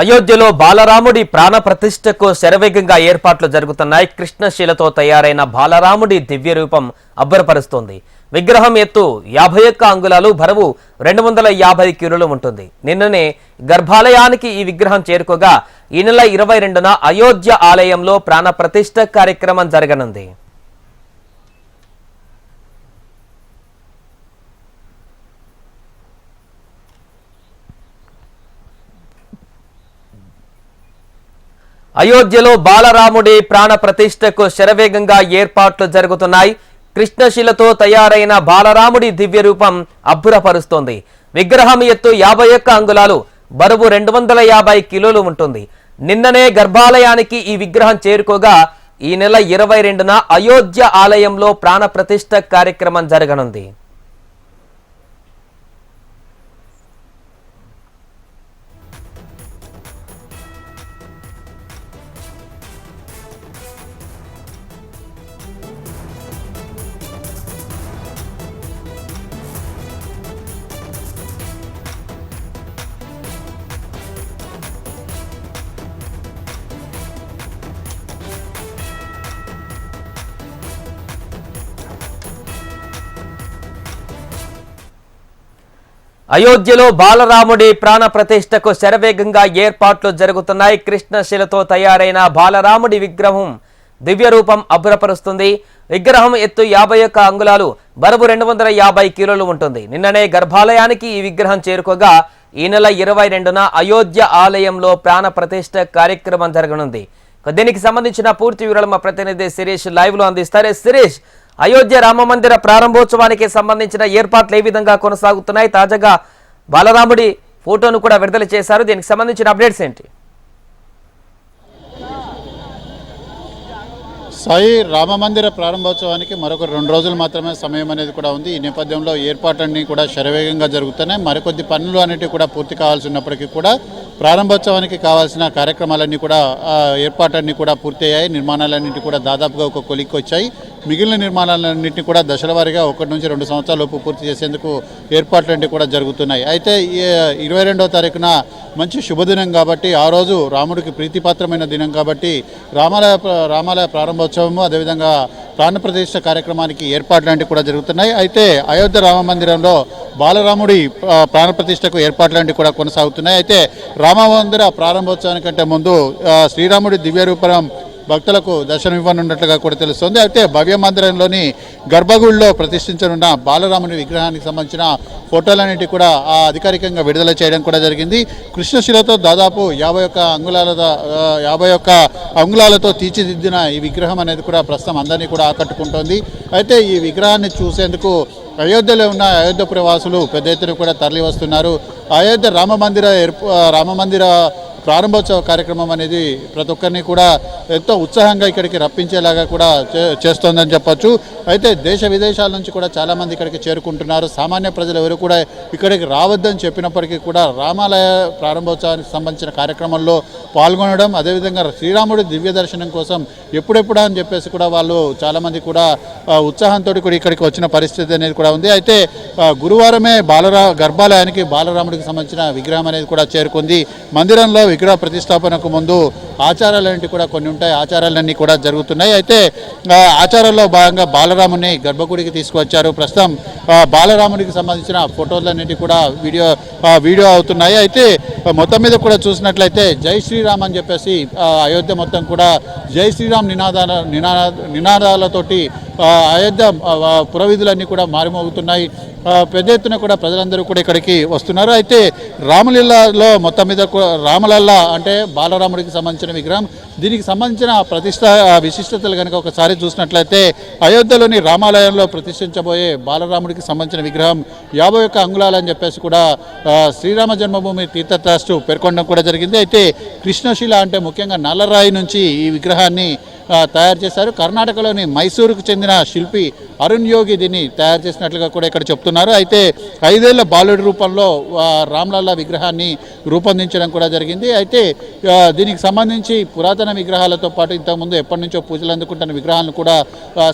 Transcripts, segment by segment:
అయోధ్యలో బాలరాముడి ప్రాణ ప్రతిష్టకు శరవేగంగా ఏర్పాట్లు జరుగుతున్నాయి. కృష్ణశిలతో తయారైన బాలరాముడి దివ్య రూపం అబ్బరపరుస్తోంది. విగ్రహం ఎత్తు 51 అంగుళాలు, బరువు 250 కిలోలు ఉంటుంది. నిన్ననే గర్భాలయానికి ఈ విగ్రహం చేరుకోగా ఈ నెల 22న అయోధ్య ఆలయంలో ప్రాణ ప్రతిష్ఠ కార్యక్రమం జరగనుంది. అయోధ్యలో బాలరాముడి ప్రాణ ప్రతిష్టకు శరవేగంగా ఏర్పాట్లు జరుగుతున్నాయి. కృష్ణశిలతో తయారైన బాలరాముడి దివ్య రూపం అబ్బురపరుస్తోంది. విగ్రహం ఎత్తు 51 అంగుళాలు, బరువు 250 కిలోలు ఉంటుంది. నిన్ననే గర్భాలయానికి ఈ విగ్రహం చేరుకోగా ఈ నెల 22న అయోధ్య ఆలయంలో ప్రాణ ప్రతిష్ఠ కార్యక్రమం జరగనుంది. అయోధ్యలో బాలరాముడి ప్రాణ ప్రతిష్టకు శరవేగంగా ఏర్పాట్లు జరుగుతున్నాయి. కృష్ణశిలతో తయారైన బాలరాముడి విగ్రహం దివ్య రూపం అబ్బురపరుస్తుంది. విగ్రహం ఎత్తు 51 అంగుళాలు, బరువు 250 కిలోలు ఉంటుంది. నిన్ననే గర్భాలయానికి ఈ విగ్రహం చేరుకోగా ఈ నెల 22న అయోధ్య ఆలయంలో ప్రాణ ప్రతిష్ఠ కార్యక్రమం జరగనుంది. దీనికి సంబంధించిన పూర్తి వివరాలు మా ప్రతినిధి శిరీష్ లైవ్ లో అందిస్తారు. శిరీష్, అయోధ్య రామ మందిర ప్రారంభోత్సవానికి సంబంధించిన ఏర్పాట్లు ఏ విధంగా కొనసాగుతున్నాయి? తాజాగా బాలరాముడి ఫోటోను కూడా విడుదల చేశారు. దీనికి సంబంధించిన అప్డేట్స్ ఏంటి? సాయి, రామ మందిర ప్రారంభోత్సవానికి మరొక 2 రోజులు మాత్రమే సమయం అనేది కూడా ఉంది. ఈ నేపథ్యంలో ఏర్పాట్లన్నీ కూడా శరవేగంగా జరుగుతున్నాయి. మరికొద్ది పనులు అనేవి కూడా పూర్తి కావాల్సి ఉన్నప్పటికీ కూడా ప్రారంభోత్సవానికి కావాల్సిన కార్యక్రమాలన్నీ కూడా ఏర్పాట్లన్నీ కూడా పూర్తయ్యాయి. నిర్మాణాలన్నింటి కూడా దాదాపుగా ఒక కొలిక్కి వచ్చాయి. మిగిలిన నిర్మాణాలన్నింటినీ కూడా దశల వారీగా 1 నుంచి 2 సంవత్సరాల లోపు పూర్తి చేసేందుకు ఏర్పాట్లన్నీ కూడా జరుగుతున్నాయి. అయితే 22వ తారీఖున మంచి శుభదినం కాబట్టి, ఆ రోజు రాముడికి ప్రీతిపాత్రమైన దినం కాబట్టి రామాలయ ప్రారంభోత్సవము అదేవిధంగా ప్రాణ ప్రతిష్ఠ కార్యక్రమానికి ఏర్పాట్లంటివి కూడా జరుగుతున్నాయి. అయితే అయోధ్య రామ మందిరంలో బాలరాముడి ప్రాణ ప్రతిష్టకు ఏర్పాట్లంటివి కూడా కొనసాగుతున్నాయి. అయితే రామ మందిర ప్రారంభోత్సవానికంటే ముందు శ్రీరాముడి దివ్య రూపం భక్తులకు దర్శనమివ్వనున్నట్లుగా కూడా తెలుస్తోంది. అయితే భవ్య మందిరంలోని గర్భగుడిలో ప్రతిష్ఠించనున్న బాలరాముని విగ్రహానికి సంబంధించిన ఫోటోలన్నింటి కూడా అధికారికంగా విడుదల చేయడం కూడా జరిగింది. కృష్ణశిలతో దాదాపు 51 అంగుళాలతో తీర్చిదిద్దిన ఈ విగ్రహం అనేది కూడా ప్రస్తుతం అందరినీ కూడా ఆకట్టుకుంటోంది. అయితే ఈ విగ్రహాన్ని చూసేందుకు అయోధ్యలో ఉన్న అయోధ్యపుర వాసులు పెద్ద ఎత్తున కూడా తరలి వస్తున్నారు. అయోధ్య రామ మందిర ప్రారంభోత్సవ కార్యక్రమం అనేది ప్రతి ఒక్కరిని కూడా ఎంతో ఉత్సాహంగా ఇక్కడికి రప్పించేలాగా కూడా చేస్తోందని చెప్పొచ్చు. అయితే దేశ విదేశాల నుంచి కూడా చాలామంది ఇక్కడికి చేరుకుంటున్నారు. సామాన్య ప్రజలు ఎవరు కూడా ఇక్కడికి రావద్దని చెప్పినప్పటికీ కూడా రామాలయ ప్రారంభోత్సవానికి సంబంధించిన కార్యక్రమంలో పాల్గొనడం, అదేవిధంగా శ్రీరాముడి దివ్య దర్శనం కోసం ఎప్పుడెప్పుడా అని చెప్పేసి కూడా వాళ్ళు చాలామంది కూడా ఉత్సాహంతో కూడా ఇక్కడికి వచ్చిన పరిస్థితి అనేది కూడా ఉంది. అయితే గురువారమే గర్భాలయానికి బాలరాముడికి సంబంధించిన విగ్రహం అనేది కూడా చేరుకుంది. మందిరంలో విగ్రహ ప్రతిష్టాపనకు ముందు ఆచారాలన్నింటి కూడా కొన్ని ఉంటాయి. ఆచారాలన్నీ కూడా జరుగుతున్నాయి. అయితే ఆచారాల్లో భాగంగా బాలరాముని గర్భగుడికి తీసుకువచ్చారు. ప్రస్తుతం బాలరాముడికి సంబంధించిన ఫోటోలన్నింటి కూడా వీడియో అవుతున్నాయి. అయితే మొత్తం మీద కూడా చూసినట్లయితే జై శ్రీరామ్ అని చెప్పేసి అయోధ్య మొత్తం కూడా జై శ్రీరామ్ నినాదాలతోటి అయోధ్య పురవీధులన్నీ కూడా మారిమోగుతున్నాయి. పెద్ద ఎత్తున కూడా ప్రజలందరూ కూడా ఇక్కడికి వస్తున్నారు. అయితే రామలీలలో మొత్తం మీద రామలల్లా అంటే బాలరాముడికి సంబంధించిన విగ్రహం, దీనికి సంబంధించిన విశిష్టతలు కనుక ఒకసారి చూసినట్లయితే అయోధ్యలోని రామాలయంలో ప్రతిష్ఠించబోయే బాలరాముడికి సంబంధించిన విగ్రహం 51 అంగుళాలు అని చెప్పేసి కూడా శ్రీరామ జన్మభూమి తీర్థ ట్రస్ట్ పేర్కొనడం కూడా జరిగింది. అయితే కృష్ణశిల అంటే ముఖ్యంగా నల్లరాయి నుంచి ఈ విగ్రహాన్ని తయారు చేశారు. కర్ణాటకలోని మైసూరుకు చెందిన శిల్పి అరుణ్ యోగి దీన్ని తయారు చేసినట్లుగా కూడా ఇక్కడ చెప్తున్నారు. అయితే 5 ఏళ్ల బాలుడి రూపంలో రామ్లల్లా విగ్రహాన్ని రూపొందించడం కూడా జరిగింది. అయితే దీనికి సంబంధించి పురాతన విగ్రహాలతో పాటు ఇంతకుముందు ఎప్పటి నుంచో పూజలు అందుకుంటున్న విగ్రహాలను కూడా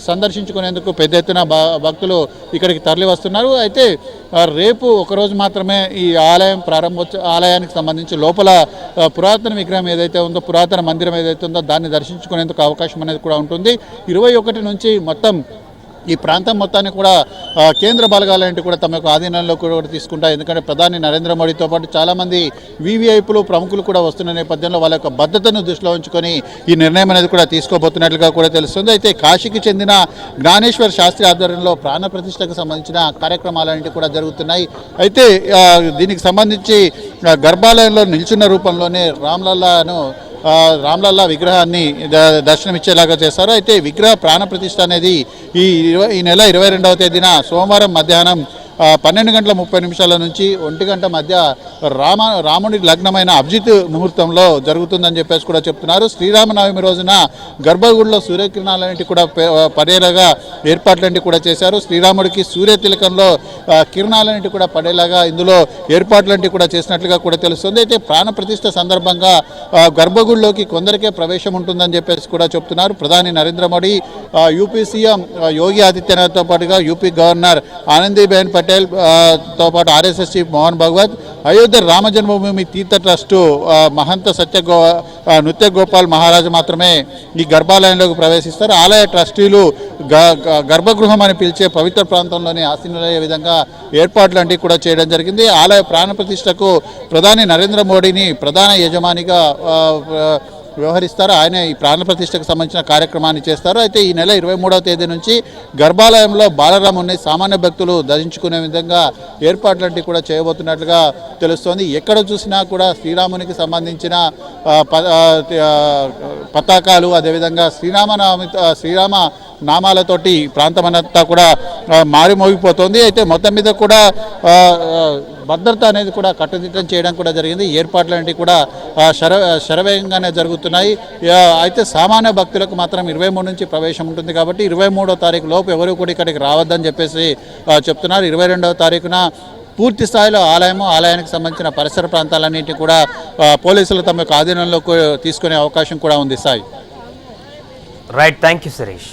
సందర్శించుకునేందుకు పెద్ద ఎత్తున భక్తులు ఇక్కడికి తరలి వస్తున్నారు. అయితే రేపు ఒకరోజు మాత్రమే ఈ ఆలయానికి సంబంధించి లోపల పురాతన విగ్రహం ఏదైతే ఉందో, పురాతన మందిరం ఏదైతే ఉందో దాన్ని దర్శించుకునేందుకు అవకాశం అనేది కూడా ఉంటుంది. 21 నుంచి మొత్తం ఈ ప్రాంతం మొత్తాన్ని కూడా కేంద్ర బలగాలంటే కూడా తమ యొక్క ఆధీనంలో కూడా తీసుకుంటారు. ఎందుకంటే ప్రధాని నరేంద్ర మోడీతో పాటు చాలామంది వివిఐపులు ప్రముఖులు కూడా వస్తున్న నేపథ్యంలో వాళ్ళ యొక్క భద్రతను దృష్టిలో ఉంచుకొని ఈ నిర్ణయం అనేది కూడా తీసుకోబోతున్నట్లుగా కూడా తెలుస్తుంది. అయితే కాశీకి చెందిన జ్ఞానేశ్వర్ శాస్త్రి ఆధ్వర్యంలో ప్రాణ ప్రతిష్టకు సంబంధించిన కార్యక్రమాలన్నింటి కూడా జరుగుతున్నాయి. అయితే దీనికి సంబంధించి గర్భాలయంలో నిల్చున్న రూపంలోనే రామ్లల్లా విగ్రహాన్ని దర్శనమిచ్చేలాగా చేస్తారు. అయితే విగ్రహ ప్రాణ ప్రతిష్ఠ అనేది ఈ నెల 22వ తేదీన సోమవారం మధ్యాహ్నం 12:30 నుంచి 1 గంట మధ్య రాముని లగ్నమైన అభిజిత్ ముహూర్తంలో జరుగుతుందని చెప్పేసి కూడా చెప్తున్నారు. శ్రీరామనవమి రోజున గర్భగుడిలో సూర్యకిరణాలన్నింటి కూడా పడేలాగా ఏర్పాట్లన్నింటి కూడా చేశారు. శ్రీరాముడికి సూర్యతిలకంలో కిరణాలన్నింటి కూడా పడేలాగా ఇందులో ఏర్పాట్లన్నింటి కూడా చేసినట్లుగా కూడా తెలుస్తుంది. అయితే ప్రాణ ప్రతిష్ఠ సందర్భంగా గర్భగుడిలోకి కొందరికే ప్రవేశం ఉంటుందని చెప్పేసి కూడా చెప్తున్నారు. ప్రధాని నరేంద్ర మోడీ, యూపీ సీఎం యోగి ఆదిత్యనాథ్తో పాటుగా యూపీ గవర్నర్ ఆనందీబెన్ పటేల్ తో పాటు ఆర్ఎస్ఎస్ చీఫ్ మోహన్ భగవత్, అయోధ్య రామ జన్మభూమి తీర్థ ట్రస్టు మహంత నృత్య గోపాల్ మహారాజు మాత్రమే ఈ గర్భాలయంలోకి ప్రవేశిస్తారు. ఆలయ ట్రస్టీలు గర్భగృహం అని పిలిచే పవిత్ర ప్రాంతంలోని ఆసీనులయ్యే విధంగా ఏర్పాట్లంటివి కూడా చేయడం జరిగింది. ఆలయ ప్రాణ ప్రతిష్టకు ప్రధాని నరేంద్ర మోడీని ప్రధాన యజమానిగా వ్యవహరిస్తారు. ఆయన ఈ ప్రాణ ప్రతిష్టకు సంబంధించిన కార్యక్రమాన్ని చేస్తారు. అయితే ఈ నెల 23వ తేదీ నుంచి గర్భాలయంలో బాలరాముని సామాన్య భక్తులు దర్శించుకునే విధంగా ఏర్పాట్లంటివి కూడా చేయబోతున్నట్లుగా తెలుస్తోంది. ఎక్కడ చూసినా కూడా శ్రీరామునికి సంబంధించిన పతాకాలు, అదేవిధంగా శ్రీరామ నామాలతోటి ప్రాంతమంతా కూడా మారిమోగిపోతుంది. అయితే మొత్తం మీద కూడా భద్రత అనేది కూడా కట్టుదిట్టం చేయడం కూడా జరిగింది. ఏర్పాట్లన్నింటినీ కూడా శరవేగంగానే జరుగుతున్నాయి. అయితే సామాన్య భక్తులకు మాత్రం 23 నుంచి ప్రవేశం ఉంటుంది కాబట్టి 23వ తారీఖు లోపు ఎవరు కూడా ఇక్కడికి రావద్దని చెప్పేసి చెప్తున్నారు. 22వ తారీఖున పూర్తి స్థాయిలో ఆలయానికి సంబంధించిన పరిసర ప్రాంతాలన్నింటినీ కూడా పోలీసులు తమ యొక్క ఆధీనంలోకి తీసుకునే అవకాశం కూడా ఉంది. Sai. Right, thank you Suresh.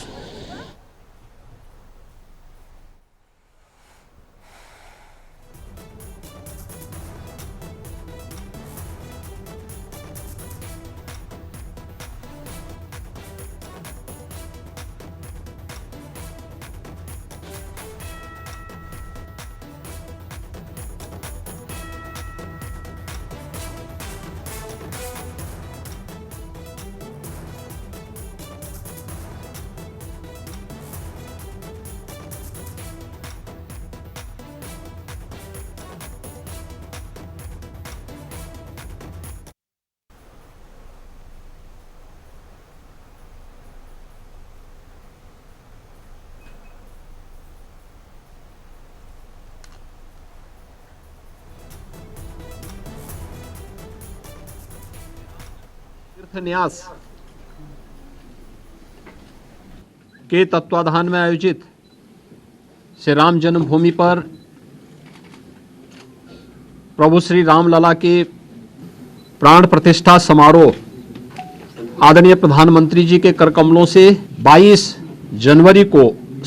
न्यास के तत्वाधान में आयोजित श्री राम जन्मभूमि पर प्रभु श्री रामलला के प्राण प्रतिष्ठा समारोह आदरणीय प्रधानमंत्री जी के कर कमलों से 22 जनवरी को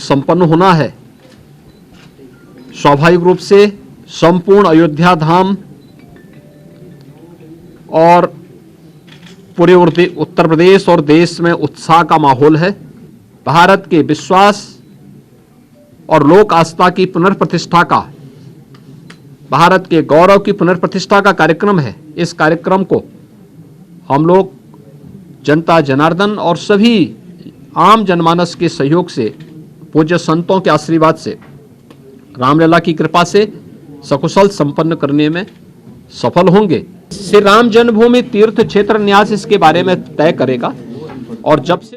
संपन्न होना है। स्वाभाविक रूप से संपूर्ण अयोध्या धाम और पूरे उत्तर प्रदेश और देश में उत्साह का माहौल है। भारत के विश्वास और लोक आस्था की पुनर्प्रतिष्ठा का, भारत के गौरव की पुनर्प्रतिष्ठा का कार्यक्रम है। इस कार्यक्रम को हम लोग जनता जनार्दन और सभी आम जनमानस के सहयोग से, पूज्य संतों के आशीर्वाद से, रामलला की कृपा से सकुशल संपन्न करने में सफल होंगे। श्री राम जन्मभूमि तीर्थ क्षेत्र न्यास इसके बारे में तय करेगा और जब से